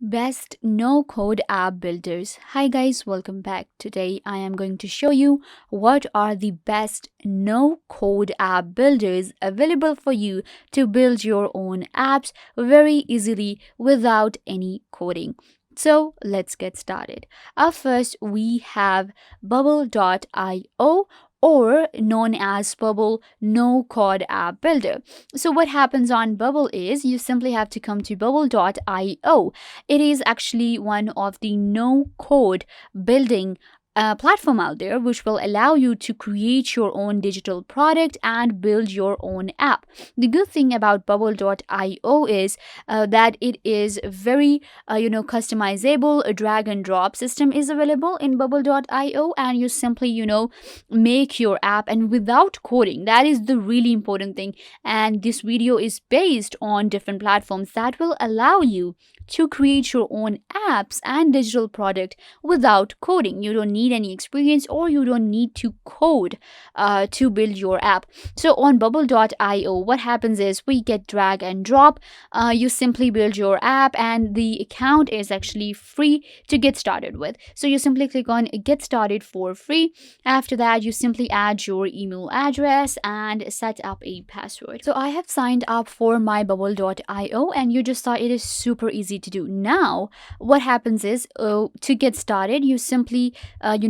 Best no-code app builders. Hi guys, welcome back. Today I am going to show you what are the best no-code app builders available for you to build your own apps very easily without any coding. So let's get started. Up first we have bubble.io, or known as Bubble No Code App Builder. So what happens on Bubble is you simply have to come to bubble.io. It is actually one of the no code building platform out there which will allow you to create your own digital product and build your own app. The good thing about bubble.io is that it is very customizable. A drag and drop system is available in bubble.io, and you simply make your app and without coding. That is the really important thing, and this video is based on different platforms that will allow you to create your own apps and digital product without coding. You don't need any experience, or you don't need to code to build your app. So on bubble.io, what happens is we get drag and drop. You simply build your app, and the account is actually free to get started with. So you simply click on get started for free. After that, you simply add your email address and set up a password. So I have signed up for my bubble.io, and you just saw it is super easy to do. Now what happens is to get started, you simply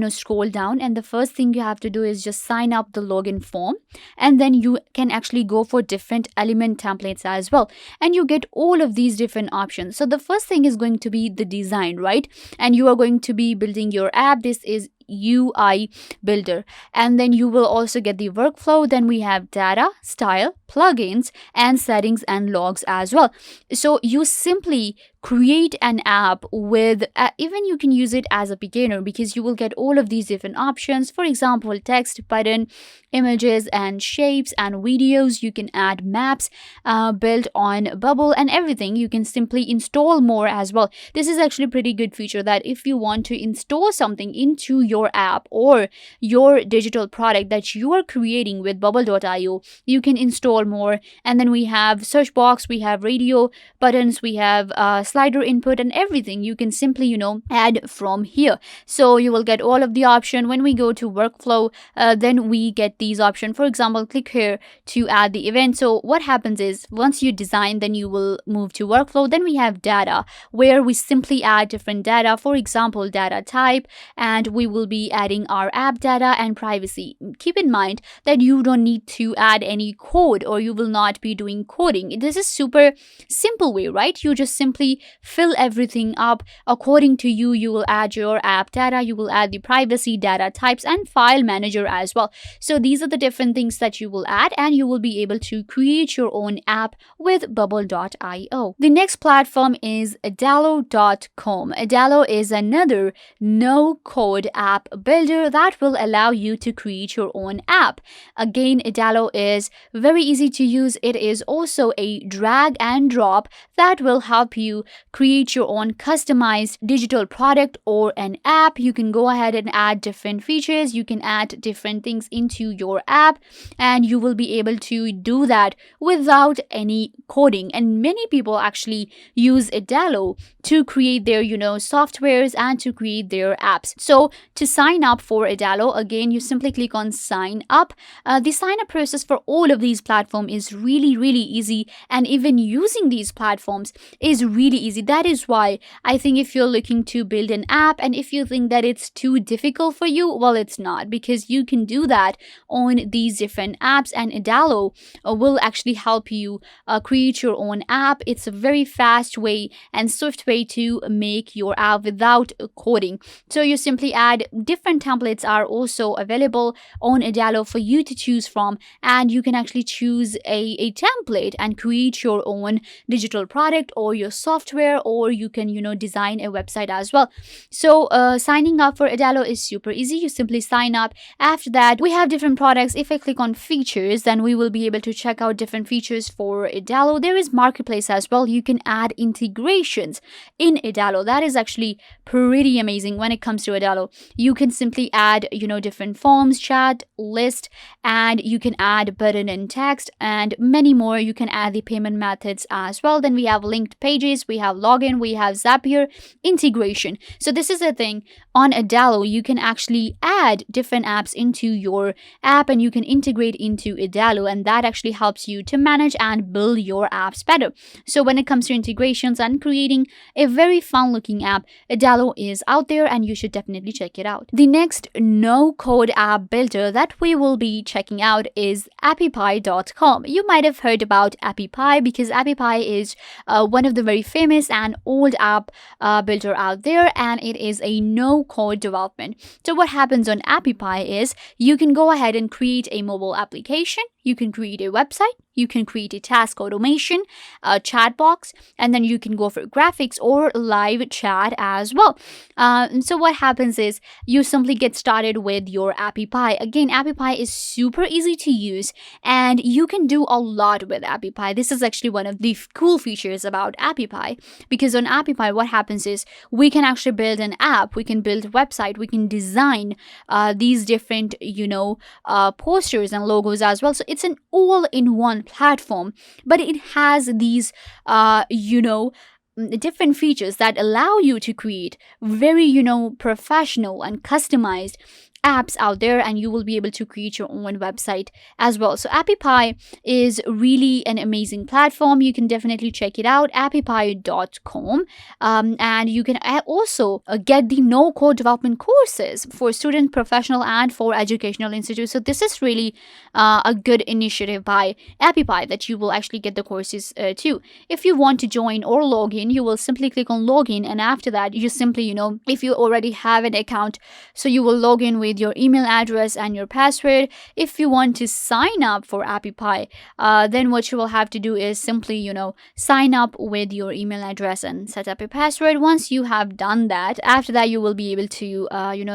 scroll down, and the first thing you have to do is just sign up the login form, and then you can actually go for different element templates as well, and you get all of these different options. So the first thing is going to be the design, right? And you are going to be building your app. This is UI builder, and then you will also get the workflow. Then we have data, style, plugins, and settings and logs as well. So you simply create an app with even you can use it as a beginner, because you will get all of these different options. For example, text, button, images and shapes and videos. You can add maps built on Bubble and everything. You can simply install more as well. This is actually a pretty good feature, that if you want to install something into your app or your digital product that you are creating with bubble.io, you can install more. And then we have search box, we have radio buttons, we have slider input and everything. You can simply add from here. So you will get all of the option. When we go to workflow, then we get these options. For example, click here to add the event. So what happens is once you design, then you will move to workflow. Then we have data, where we simply add different data. For example, data type, and we will be adding our app data and privacy. Keep in mind that you don't need to add any code, or you will not be doing coding. This is super simple way, right? You just simply fill everything up according to you. You will add your app data, you will add the privacy, data types, and file manager as well. So these are the different things that you will add, and you will be able to create your own app with bubble.io. The next platform is Adalo.com. Adalo is another no-code app builder that will allow you to create your own app. Again, Adalo is very easy to use. It is also a drag and drop that will help you create your own customized digital product or an app. You can go ahead and add different features. You can add different things into your app, and you will be able to do that without any coding. And many people actually use Adalo to create their softwares and to create their apps. So to sign up for Adalo, again, you simply click on sign up. The sign up process for all of these platforms is really easy, and even using these platforms is really easy. That is why I think if you're looking to build an app, and if you think that it's too difficult for you, well, it's not, because you can do that on these different apps, and Adalo will actually help you create your own app. It's a very fast way and swift way to make your app without coding. So you simply add different templates are also available on Adalo for you to choose from, and you can actually choose a template and create your own digital product or your software, or you can design a website as well. So signing up for Adalo is super easy. You simply sign up. After that, we have different products. If I click on features, then we will be able to check out different features for Adalo. There is marketplace as well. You can add integrations in Adalo. That is actually pretty amazing when it comes to Adalo. You can simply add different forms, chat, list, and you can add button and text and many more. You can add the payment methods as well. Then we have linked pages, we have login, we have Zapier integration. So this is the thing. On Adalo, you can actually add different apps into your app and you can integrate into Adalo, and that actually helps you to manage and build your apps better. So when it comes to integrations and creating a very fun looking app, Adalo is out there and you should definitely check it out. The next no code app builder that we will be checking out is AppyPie.com. You might have heard about Appy Pie because Appy Pie is one of the very famous and old app builder out there, and it is a no code development. So what happens on Appy Pie is you can go ahead and create a mobile application, you can create a website, you can create a task automation, a chat box, and then you can go for graphics or live chat as well. So what happens is you simply get started with your Appy Pie. Again, Appy Pie is super easy to use and you can do a lot with Appy Pie. This is actually one of the cool features about Appy Pie, because on Appy Pie what happens is we can actually build an app, we can build a website, we can design these different posters and logos as well. So it's an all-in-one platform, but it has these different features that allow you to create very professional and customized apps out there, and you will be able to create your own website as well. So Appy Pie is really an amazing platform. You can definitely check it out, appypie.com, and you can also get the no code development courses for student, professional, and for educational institutes. So this is really a good initiative by Appy Pie that you will actually get the courses too. If you want to join or log in, you will simply click on login, and after that you simply if you already have an account, so you will log in with your email address and your password. If you want to sign up for Appy Pie, then what you will have to do is simply sign up with your email address and set up a password. Once you have done that, after that you will be able to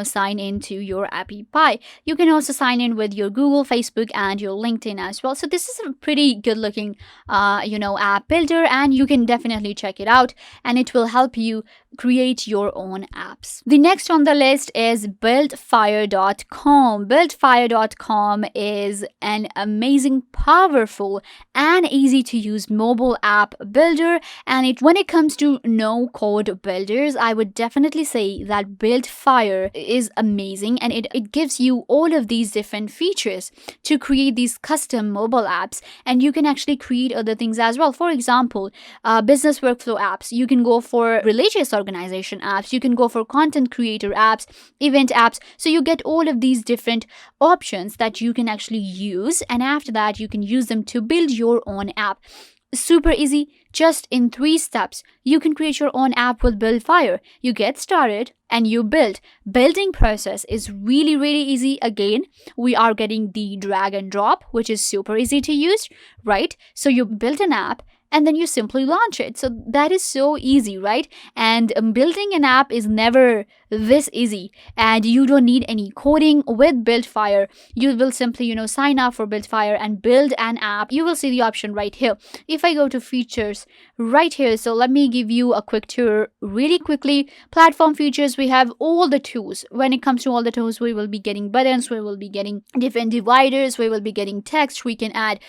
sign into your Appy Pie. You can also sign in with your Google, Facebook, and your LinkedIn as well. So this is a pretty good looking app builder, and you can definitely check it out, and it will help you create your own apps. The next on the list is BuildFire.com. BuildFire.com is an amazing, powerful, and easy to use mobile app builder. And when it comes to no code builders, I would definitely say that BuildFire is amazing, and it gives you all of these different features to create these custom mobile apps, and you can actually create other things as well. For example, business workflow apps. You can go for religious organization apps, you can go for content creator apps, event apps. So you get all of these different options that you can actually use, and after that you can use them to build your own app. Super easy, just in 3 steps you can create your own app with BuildFire. You get started and you build. Building process is really easy. Again, we are getting the drag and drop, which is super easy to use, right? So you build an app and then you simply launch it. So that is so easy, right? And building an app is never this easy, and you don't need any coding with BuildFire. You will simply sign up for BuildFire and build an app. You will see the option right here. If I go to features right here, so let me give you a quick tour really quickly. Platform features, we have all the tools. When it comes to all the tools, we will be getting buttons, we will be getting different dividers, we will be getting text, we can add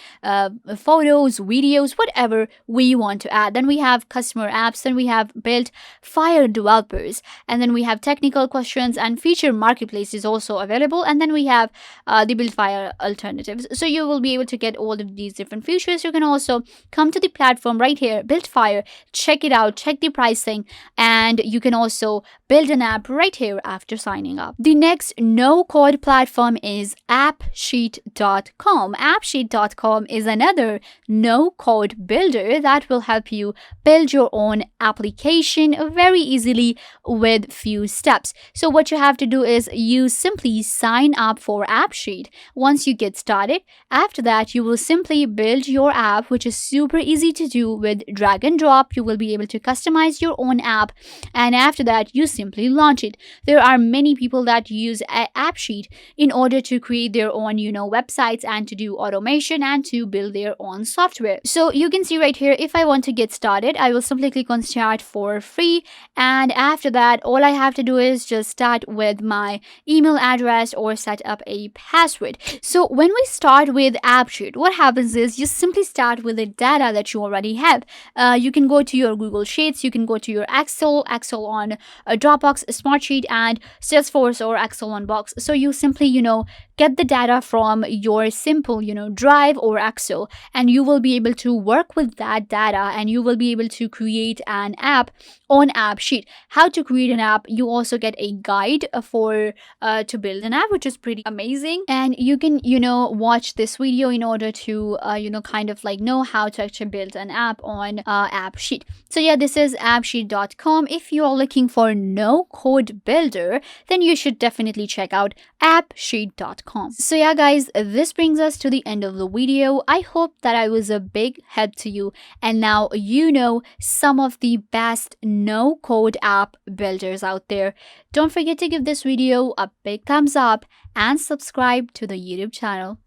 photos, videos, whatever we want to add. Then we have customer apps, then we have BuildFire developers, and then we have technical questions, and feature marketplace is also available, and then we have the BuildFire alternatives. So you will be able to get all of these different features. You can also come to the platform right here, BuildFire, check it out, check the pricing, and you can also build an app right here after signing up. The next no code platform is AppSheet.com. AppSheet.com is another no code builder that will help you build your own application very easily with few steps. So what you have to do is you simply sign up for AppSheet. Once you get started, after that you will simply build your app, which is super easy to do with drag and drop. You will be able to customize your own app, and after that you simply launch it. There are many people that use AppSheet in order to create their own websites and to do automation and to build their own software. So you can see right right here, if I want to get started, I will simply click on start for free. And after that, all I have to do is just start with my email address or set up a password. So when we start with AppSheet, what happens is you simply start with the data that you already have. You can go to your Google Sheets, you can go to your Excel on Dropbox, Smartsheet, and Salesforce or Excel on Box. So you simply, get the data from your simple, Drive or Excel, and you will be able to work with that data and you will be able to create an app on AppSheet. How to create an app, you also get a guide for to build an app, which is pretty amazing. And you can, watch this video in order to, kind of like know how to actually build an app on AppSheet. So yeah, this is appsheet.com. If you are looking for no code builder, then you should definitely check out appsheet.com. So yeah, guys, this brings us to the end of the video. I hope that I was a big help to you, and now you know some of the best no code app builders out there. Don't forget to give this video a big thumbs up and subscribe to the YouTube channel.